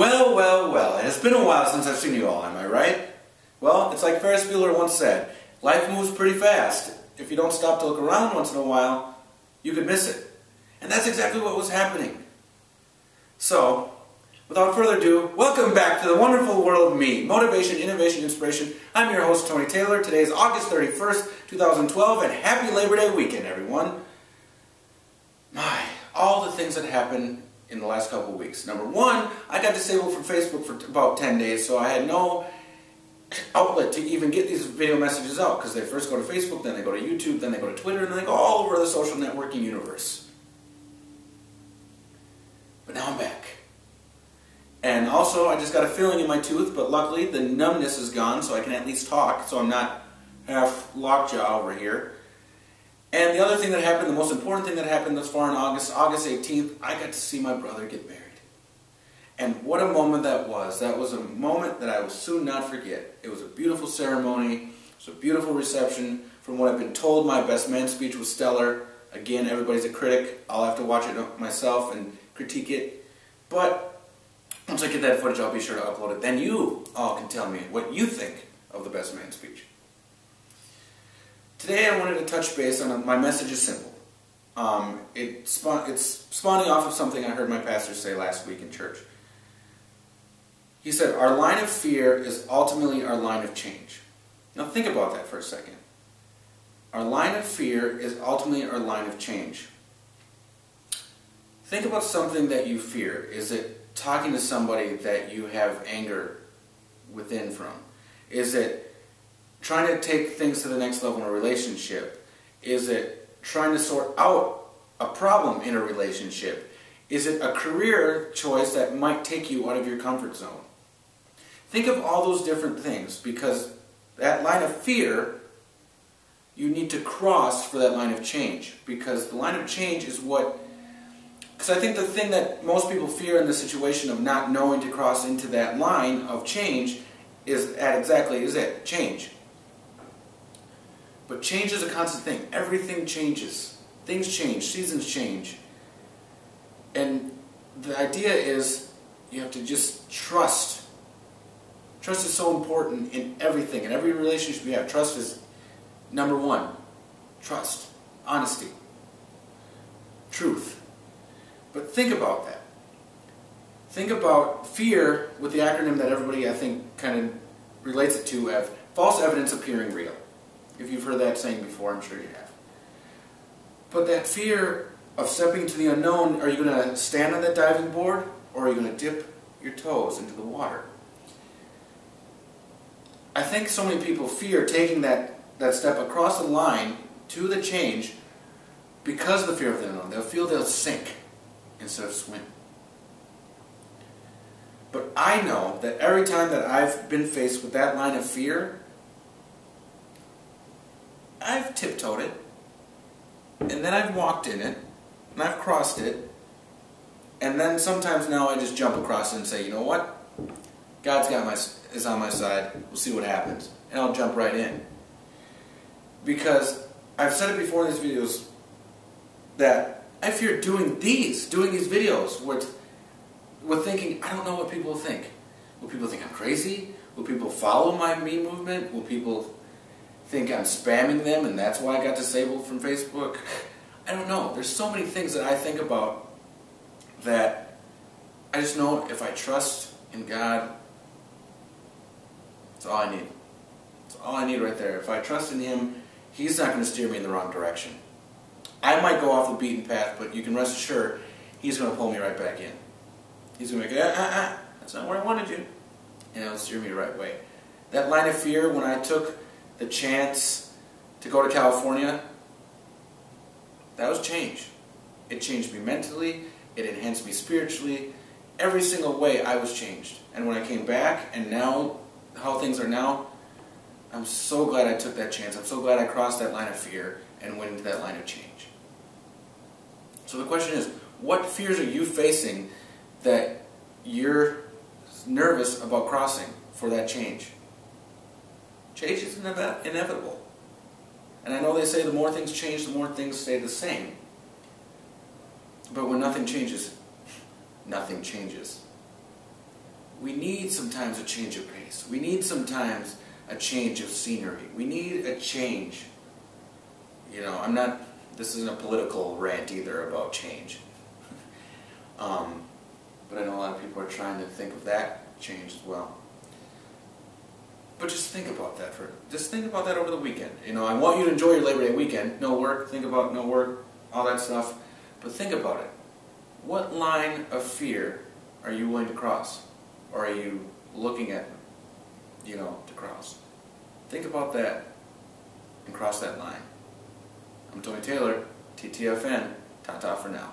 Well, well, well, it has been a while since I've seen you all, am I right? Well, it's like Ferris Bueller once said, life moves pretty fast. If you don't stop to look around once in a while, you could miss it. And that's exactly what was happening. So, without further ado, welcome back to the wonderful world of me. Motivation, innovation, inspiration. I'm your host, Tony Taylor. Today is August 31st, 2012, and happy Labor Day weekend, everyone. My, all the things that happened in the last couple of weeks. Number one, I got disabled from Facebook for about 10 days, so I had no outlet to even get these video messages out, because they first go to Facebook, then they go to YouTube, then they go to Twitter, and then they go all over the social networking universe. But now I'm back. And also, I just got a feeling in my tooth, but luckily the numbness is gone, so I can at least talk, so I'm not half lockjaw over here. And the other thing that happened, the most important thing that happened thus far in August 18th, I got to see my brother get married. And what a moment that was. That was a moment that I will soon not forget. It was a beautiful ceremony. It was a beautiful reception. From what I've been told, my best man speech was stellar. Again, everybody's a critic. I'll have to watch it myself and critique it. But once I get that footage, I'll be sure to upload it. Then you all can tell me what you think of the best man speech. Today I wanted to touch base on, my message is simple. It's spawning off of something I heard my pastor say last week in church. He said, our line of fear is ultimately our line of change. Now think about that for a second. Our line of fear is ultimately our line of change. Think about something that you fear. Is it talking to somebody that you have anger within from? Is it trying to take things to the next level in a relationship? Is it trying to sort out a problem in a relationship? Is it a career choice that might take you out of your comfort zone? Think of all those different things, because that line of fear, you need to cross for that line of change. Because the line of change is what... Because I think the thing that most people fear in the situation of not knowing to cross into that line of change is change. But change is a constant thing. Everything changes. Things change. Seasons change. And the idea is you have to just trust. Trust is so important in everything. In every relationship you have, trust is number one. Trust. Honesty. Truth. But think about that. Think about fear with the acronym that everybody, I think, kind of relates it to as false evidence appearing real. If you've heard that saying before, I'm sure you have. But that fear of stepping into the unknown, are you going to stand on that diving board, or are you going to dip your toes into the water? I think so many people fear taking that step across the line to the change because of the fear of the unknown. They'll feel they'll sink instead of swim. But I know that every time that I've been faced with that line of fear, I've tiptoed it, and then I've walked in it, and I've crossed it, and then sometimes now I just jump across it and say, you know what? God's is on my side. We'll see what happens. And I'll jump right in. Because I've said it before in these videos that I fear doing these videos with thinking, I don't know what people will think. Will people think I'm crazy? Will people follow my me movement? Will people think I'm spamming them and that's why I got disabled from Facebook? I don't know. There's so many things that I think about that I just know if I trust in God, that's all I need. That's all I need right there. If I trust in Him, He's not going to steer me in the wrong direction. I might go off the beaten path, but you can rest assured He's going to pull me right back in. He's going to make that's not where I wanted you. And He'll steer me the right way. That line of fear, when I took the chance to go to California, that was change. It changed me mentally. It enhanced me spiritually. Every single way I was changed. And when I came back, and now, how things are now, I'm so glad I took that chance. I'm so glad I crossed that line of fear and went into that line of change. So the question is, what fears are you facing that you're nervous about crossing for that change? Change is inevitable. And I know they say the more things change, the more things stay the same. But when nothing changes, nothing changes. we need sometimes a change of pace. We need sometimes a change of scenery. We need a change. You know, this isn't a political rant either about change. But I know a lot of people are trying to think of that change as well. But just think about that over the weekend. You know, I want you to enjoy your Labor Day weekend. No work, think about no work, all that stuff. But think about it. What line of fear are you willing to cross? Or are you looking at, to cross? Think about that and cross that line. I'm Tony Taylor, TTFN. Ta-ta for now.